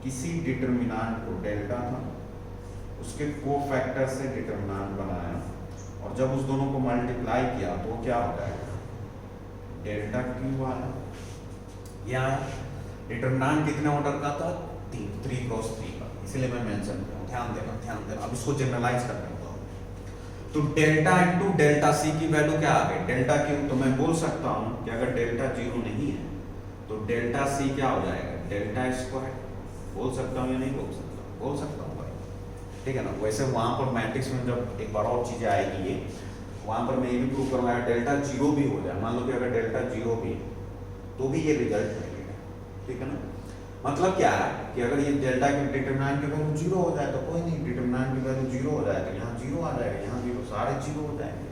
किसी डिटरमिनेंट को डेल्टा था उसके कोफैक्टर से डिटरमिनेंट बनाया और जब उस दोनों को मल्टीप्लाई किया तो क्या हो जाएगा डेल्टा क्यू आया। या डिटरमिनेंट कितने ऑर्डर का था 3 क्रॉस 3 का, इसलिए मैं मेंशन कर रहा हूं, ध्यान देना। अब इसको जनरलाइज करने को तो डेल्टा इंटू डेल्टा सी की वैल्यू क्या आ गई डेल्टा क्यू, तो मैं बोल सकता हूं कि अगर डेल्टा 0 नहीं है तो डेल्टा सी क्या हो जाएगा डेल्टा स्क्वायर। बोल सकता हूँ या नहीं बोल सकता, बोल सकता हूँ भाई, ठीक है ना। वैसे वहां पर मैट्रिक्स में जब एक बार और चीजें आएगी ये वहां पर मैं ये भी प्रूव करूंगा डेल्टा जीरो भी हो जाए, मान लो कि अगर डेल्टा जीरो भी तो भी ये रिजल्ट मिलेगा, ठीक है ना। मतलब क्या है कि अगर ये डेल्टा की डिटरमिनेंट की वैल्यू जीरो हो जाए तो कोई नहीं, डिटरमिनेंट की वैल्यू जीरो हो जाए तो यहाँ जीरो आ जाएगा, यहाँ जीरो, सारे जीरो हो जाएंगे,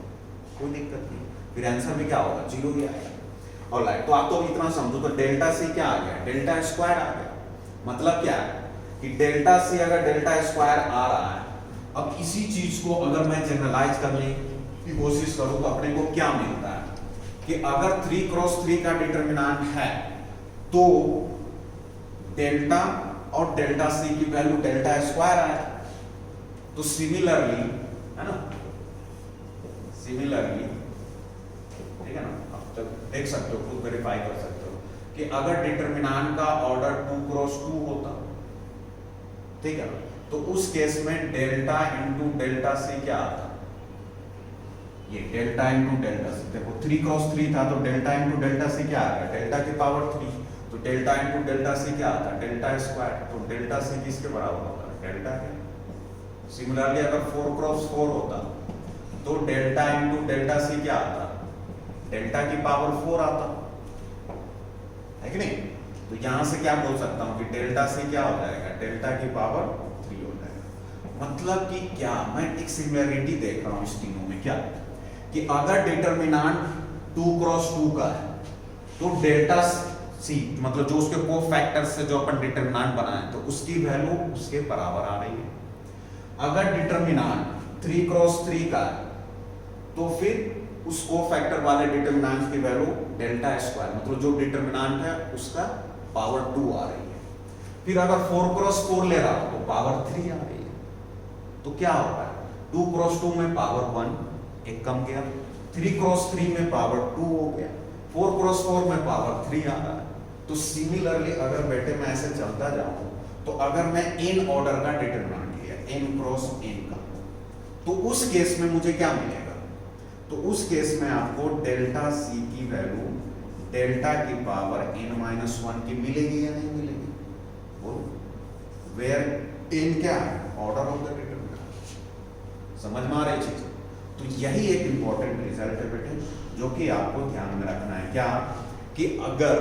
कोई दिक्कत नहीं, फिर आंसर में क्या होगा, जीरो ही आएगा। ऑलराइट, तो आप तो इतना समझो, तो डेल्टा से क्या आ गया, डेल्टा स्क्वायर आ गया। मतलब क्या है कि डेल्टा से अगर डेल्टा स्क्वायर आ रहा है, अब इसी चीज को अगर मैं जनरलाइज करने की कोशिश करूं तो अपने को क्या मिलता है कि अगर 3x3 का डिटरमिनेंट है तो डेल्टा और डेल्टा सी की वैल्यू डेल्टा स्क्वायर आए। तो सिमिलरली, है ना, सिमिलरली, ठीक है ना, अब तक देख सकते हो, खुद वेरीफाई कर सकते हो कि अगर डिटरमिनेंट का ऑर्डर 2x2 होता, ठीक है, तो उस केस में डेल्टा इंटू डेल्टा सी क्या आता, ये डेल्टा इंटू डेल्टा सी, देखो 3x3 था तो डेल्टा इंटू डेल्टा सी क्या आ गया, डेल्टा की पावर 3, तो डेल्टा इंटू डेल्टा सी क्या आता है, डेल्टा स्क्वायर, तो डेल्टा सी किसके बराबर होता है, डेल्टा के। सिमिलरली अगर 4x4 होता तो डेल्टा इंटू डेल्टा सी क्या आता, डेल्टा की पावर 4 आता है कि नहीं। तो यहां से क्या बोल सकता हूं कि डेल्टा सी क्या हो जाएगा, डेल्टा की पावर 3 हो जाएगा। मतलब कि क्या, मैं एक सिमिलरिटी देख रहा हूं इस तीनों में, क्या कि अगर डिटरमिनेंट 2x2 का है तो डेल्टा सी मतलब जो उसके कोफैक्टर्स से जो अपन डिटरमिनेंट बनाए तो उसकी वैल्यू उसके बराबर आ रही है। अगर डिटरमिनेंट 3x3 का है तो फिर उस कोफैक्टर वाले डिटरमिनेंट की वैल्यू डेल्टा स्क्वायर मतलब जो डिटरमिनेंट है उसका पावर 2 आ रही है। फिर अगर 4x4 ले रहा हो तो पावर 3 आ रही है। तो क्या होगा, 2x2 में पावर 1 एक कम गया, 3x3 में पावर 2 हो गया, 4x4 में पावर 3 आ रहा है। तो सिमिलरली अगर बेटे मैं ऐसे चलता जाऊं तो अगर मैं n ऑर्डर का डिटरमिनेंट लिया n क्रॉस n का, तो उस केस में मुझे क्या मिलेगा, तो उस केस में आपको डेल्टा सी की वैल्यू डेल्टा की पावर n-1 की मिलेगी या नहीं मिलेगी, बोलो, वेयर n क्या है, ऑर्डर ऑफ द डिटरमिनेंट। समझ में आ रही चीज। तो यही एक इंपॉर्टेंट रिजल्ट है बेटे जो कि आपको ध्यान में रखना है, क्या कि अगर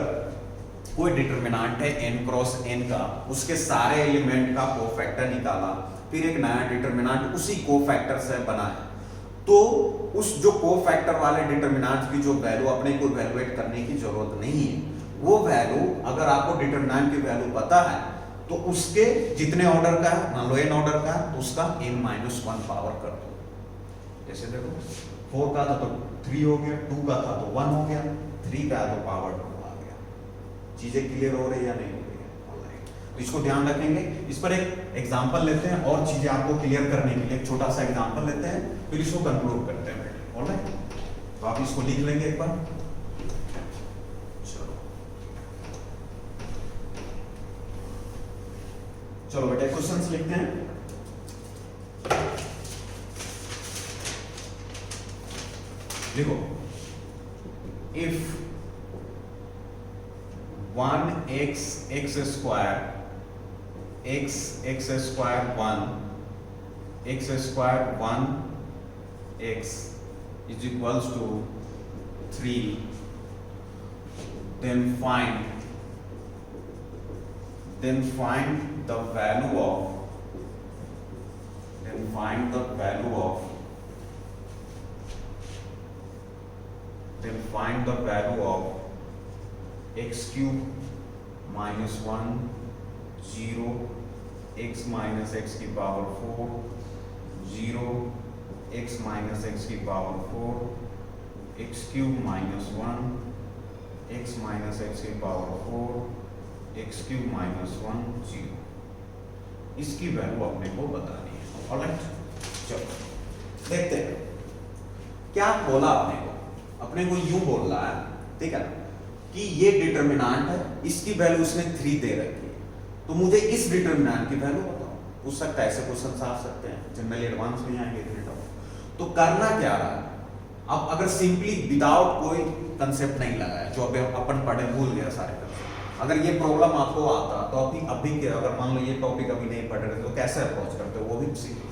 कोई डिटरमिनेंट है n क्रॉस n का, उसके सारे एलिमेंट का कोफैक्टर निकाला, फिर एक नया डिटरमिनेंट उसी कोफैक्टर से बनाया, तो उस जो कोफैक्टर वाले डिटरमिनेंट की जो वैल्यू अपने को इवैल्यूएट करने की जरूरत नहीं है, वो वैल्यू अगर आपको डिटरमिनेंट की वैल्यू पता है तो उसके जितने ऑर्डर का है, मान लो n ऑर्डर का है तो उसका n-1 पावर कर दो। जैसे देखो 4 का था तो 3 हो गया, 2 का था तो 1 हो गया, 3 का तो पावर 2 आ गया। चीजें क्लियर हो रही है या नहीं हो रही है, ऑलराइट। तो इसको ध्यान रखेंगे। इस पर एक एग्जांपल लेते हैं और चीजें आपको क्लियर करने के लिए एक छोटा सा एग्जांपल लेते हैं, फिर इसको कंक्लूड करते हैं, ऑलराइट। तो आप इसको लिख लेंगे एक बार, चलो बेटा क्वेश्चंस लिखते हैं। देखो, if 1x x square 1 x square 1x is equals to 3, then find the value of x cube minus 1 0 x minus x की पावर 4 0 x minus x की power 4 x cube minus 1 x minus x की power 4 x cube minus 1 0, इसकी value अपने को बतानी है, alright. चलो देखते हैं क्या बोला अपने को यूं बोल रहा है, ठीक है, कि ये डिटरमिनेंट है, इसकी वैल्यू उसने 3 दे रखी है, तो मुझे इस डिटरमिनेंट की वैल्यू बताओ। पूछ सकता है, ऐसे क्वेश्चन आ सकते हैं, जनरली एडवांस में आएंगे तो करना क्या रहा है। अब अगर सिंपली विदाउट कोई कंसेप्ट नहीं लगाया, जो अपन पढ़े भूल गया सारे कंसेप्ट, अगर ये प्रॉब्लम आपको आता तो अभी अगर मान लो ये टॉपिक अभी नहीं पढ़ रहे तो कैसे अप्रोच करते हो, वो भी सीखो,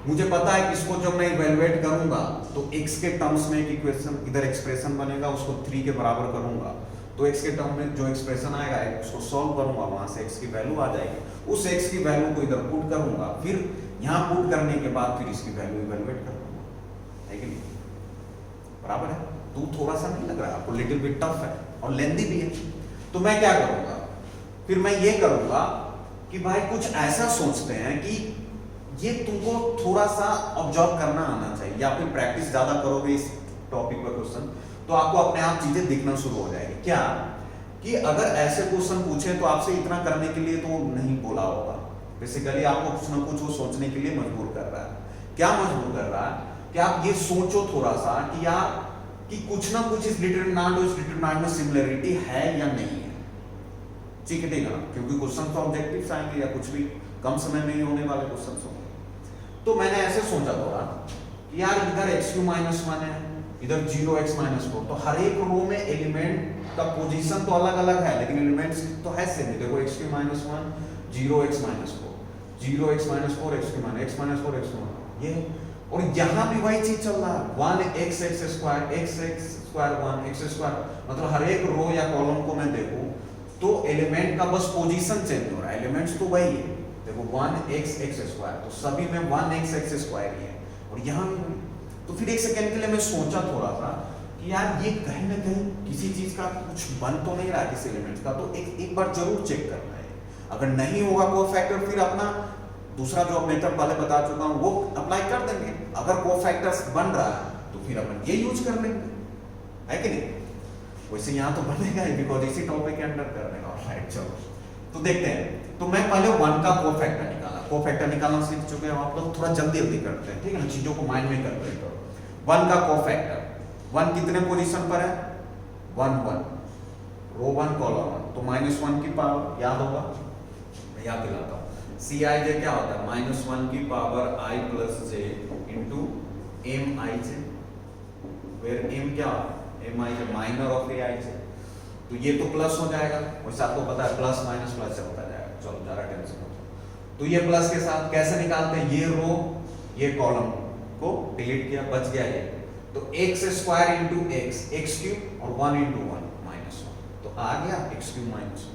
मुझे पता है कि इसको जब मैं इवेलुएट करूंगा तो x के टर्म्स में एक इक्वेशन इधर एक्सप्रेशन बनेगा, उसको 3 के बराबर करूंगा तो x के टर्म में जो एक्सप्रेशन आएगा उसको सॉल्व करूंगा, वहां से x की वैल्यू आ जाएगी, उस x की वैल्यू को इधर पुट करूंगा, फिर यहां पुट करने के बाद फिर इसकी वैल्यू इवेलुएट कर दूंगा, है कि नहीं? बराबर है? तो थोड़ा सा नहीं लग रहा आपको? लिटिल बिट टफ है और लेंथी भी है। तो मैं क्या करूंगा, फिर मैं ये करूंगा कि भाई कुछ ऐसा सोचते हैं कि ये तुमको थोड़ा सा ऑब्जर्व करना आना चाहिए, या फिर प्रैक्टिस ज्यादा करोगे इस टॉपिक पर क्वेश्चन तो आपको अपने आप चीजें दिखना शुरू हो जाएगी। क्या कि अगर ऐसे क्वेश्चन पूछे तो आपसे इतना करने के लिए तो नहीं बोला होगा, बेसिकली आपको कुछ ना कुछ वो सोचने के लिए मजबूर कर रहा है। क्या मजबूर कर रहा है कि आप ये सोचो थोड़ा सा कि यार कि कुछ ना कुछ इस डिटरमिनेंट और इस डिटरमिनेंट में सिमिलरिटी है या नहीं है, ठीक है ना? क्योंकि क्वेश्चन तो ऑब्जेक्टिव्स आएंगे या कुछ भी कम समय में ही होने वाले क्वेश्चन होंगे। तो मैंने ऐसे सोचा थोड़ा कि यार इधर x3-1 है, इधर 0x-4, तो हर एक रो में एलिमेंट का पोजीशन तो अलग अलग है लेकिन एलिमेंट्स तो है सेम। देखो x3-1 0x-4 0x-4 x-4 x-4 ये, और यहाँ भी वही चीज चल रहा है 1x² मतलब हर एक रो या कॉलम को मैं देखूं तो एलिमेंट का बस पोजीशन चेंज हो रहा है, एलिमेंट्स तो वही है। देखो 1x² तो सभी में 1x² ही है, और यहाँ भी। तो फिर एक सेकंड के लिए मैं सोचा थोड़ा सा कि यार ये कहीं ना कहीं किसी चीज का कुछ बन तो नहीं रहा किसी एलिमेंट का, तो एक बार जरूर चेक करना है। अगर नहीं होगा कोफैक्टर फिर अपना दूसरा जो मेथड पहले बता चुका हूँ वो अप्लाई कर देंगे। अगर कोफैक्टर्स बन रहा है तो फिर अपन ये यूज कर लेंगे, है कि नहीं? वैसे यहाँ तो बनेगा ही बिकॉज इसी टॉपिक के अंडर करने का। राइट, चलो तो देखते हैं। तो मैं पहले 1 का कोफैक्टर निकाला, कोफैक्टर निकालना सीख चुके हैं आप लोग, थोड़ा जल्दी जल्दी करते हैं, ठीक है ना? चीजों को माइंड में कैलकुलेट करो। 1 का कोफैक्टर, 1 कितने पोजीशन पर है? 1 1 रो 1 कॉलम 1, तो -1 की पावर याद होगा, मैं याद दिलाता हूँ। Cij क्या होता है? -1 की power i plus j into Mij, where m क्या? Mij माइनर ऑफ Aij, तो ये तो प्लस हो जाएगा, वैसे आपको पता है प्लस माइनस प्लस से होता जाएगा। चलो जरा टेंशन मत। तो ये प्लस के साथ कैसे निकालते हैं? ये रो ये कॉलम को डिलीट किया, बच गया ये, तो x² इंटू x³ और 1 इंटू 1 -1, तो आ गया x³ -1,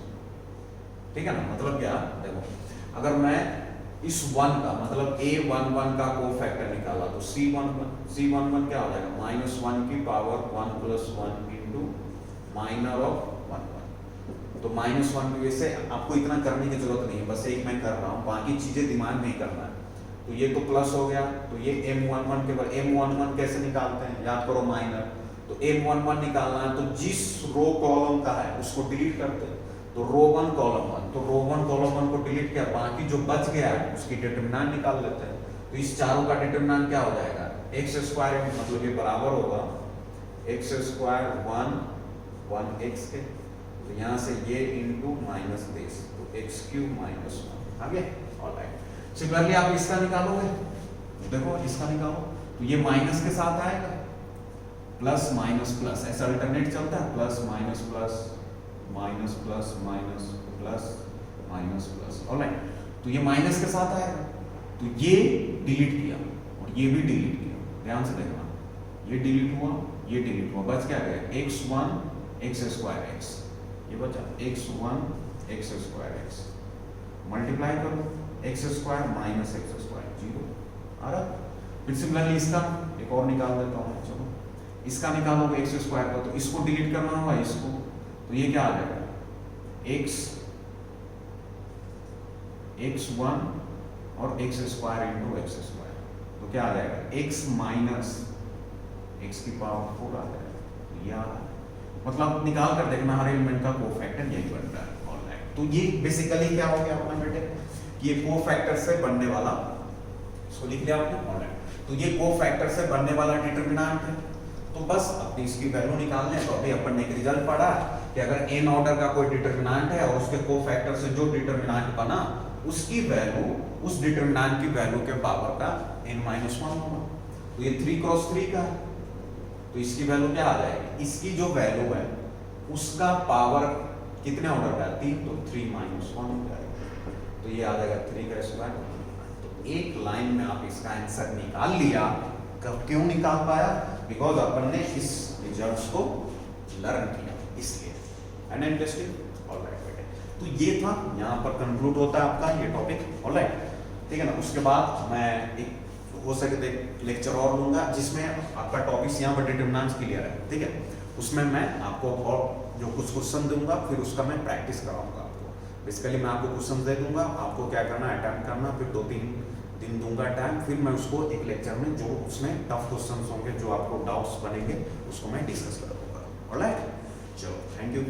ठीक है ना? मतलब क्या, देखो अगर मैं इस 1 का मतलब a11 का कोफैक्टर निकाला तो c11 क्या हो जाएगा? -1 की power 1 plus 1 into minor of 1 1, तो -1 की वजह से आपको इतना करने की जरूरत नहीं है, बस एक मैं कर रहा हूँ, बाकी चीजें दिमाग में करना है। तो ये तो प्लस हो गया, तो ये m11 के बाद m11 कैसे निकालते हैं? याद करो माइनर, तो m11 निकालना है तो जिस रो कॉलम का है उसको डिलीट करते हैं, तो रो 1 कॉलम 1, तो रो 1 कॉलम 1 को डिलीट किया, बाकी जो बच गया है उसकी डिटरमिनेंट निकाल लेते हैं। तो इस चारों का डिटरमिनेंट क्या हो जाएगा? x² मतलब ये बराबर होगा x² 1x के, तो यहाँ से ये इंटू माइनस दिस, तो x³ -1 आ गया। ऑलराइट, सिमिलरली आप इसका निकालोगे, देखो इसका निकालो, तो ये माइनस के साथ आएगा, प्लस माइनस प्लस ऐसा अल्टरनेट चलता है, plus minus plus minus plus minus plus minus plus. Alright, तो ये माइनस के साथ आएगा, तो ये डिलीट किया और ये भी डिलीट किया, ध्यान से देखना, ये डिलीट हुआ, ये डिलीट हुआ, बच क्या गया? x1 x²x, ये बचा x1 x²x, मल्टीप्लाई करो x² माइनस x² 0 आ रहा। फिर सिमिलरली इसका एक और निकाल देता हूँ, चलो इसका निकालोगे x² का, तो इसको डिलीट करना होगा इसको, तो ये क्या आ जाएगा? x1 और x² इंटू x², तो क्या आ जाएगा? x माइनस x की पावर 4 आ जाएगा, तो ये आ रहा है। मतलब निकाल कर देखना, हर एलिमेंट का कोफैक्टर यही बन रहा है। ऑलराइट, तो ये बेसिकली क्या हो गया अपना बेटे कि ये कोफैक्टर से बनने वाला, इसको लिख लिया आपने। ऑलराइट, तो ये कोफैक्टर से बनने वाला डिटरमिनेंट है, तो बस अपनी इसकी वैल्यू निकालने हैं। तो अभी अपन ने एक रिजल्ट पढ़ा कि अगर n ऑर्डर का कोई डिटरमिनेंट है और उसके कोफैक्टर से जो डिटरमिनेंट बना उसकी वैल्यू उस डिटरमिनेंट की वैल्यू के पावर का n-1 होगा, तो ये 3 क्रॉस 3 का है, तो इसकी वैल्यू क्या आ जाएगी? इसकी जो वैल्यू है उसका पावर कितने ऑर्डर का है? 3, तो 3 - 1 हो जाएगा, तो ये आ जाएगा 3 का स्क्वायर, तो एक लाइन में आप इसका आंसर निकाल लिया। कब क्यों निकाल पाया? बिकॉज अपन ने इस रिजल्ट्स को लर्न किया, इसलिए। एंड इंटरेस्टिंग, ऑलराइट बेटे। तो ये था, यहाँ पर कंक्लूड होता है आपका ये टॉपिक, ऑलराइट, ठीक है ना। उसके बाद मैं एक हो सके तो लेक्चर और लूंगा जिसमें आपका टॉपिक्स यहाँ पर डिटरमिनेंट्स क्लियर है, ठीक है। उसमें मैं आपको और जो कुछ क्वेश्चन दूंगा, फिर उसका मैं प्रैक्टिस कराऊंगा आपको। बेसिकली मैं आपको क्वेश्चन दे दूंगा, आपको क्या करना है, अटेम्प्ट करना, फिर 2-3 दिन दूंगा टाइम, फिर मैं उसको एक लेक्चर में जो उसमें टफ क्वेश्चंस होंगे, जो आपको डाउट्स बनेंगे, उसको मैं डिस्कस करूंगा, ऑलराइट। चलो, थैंक यू।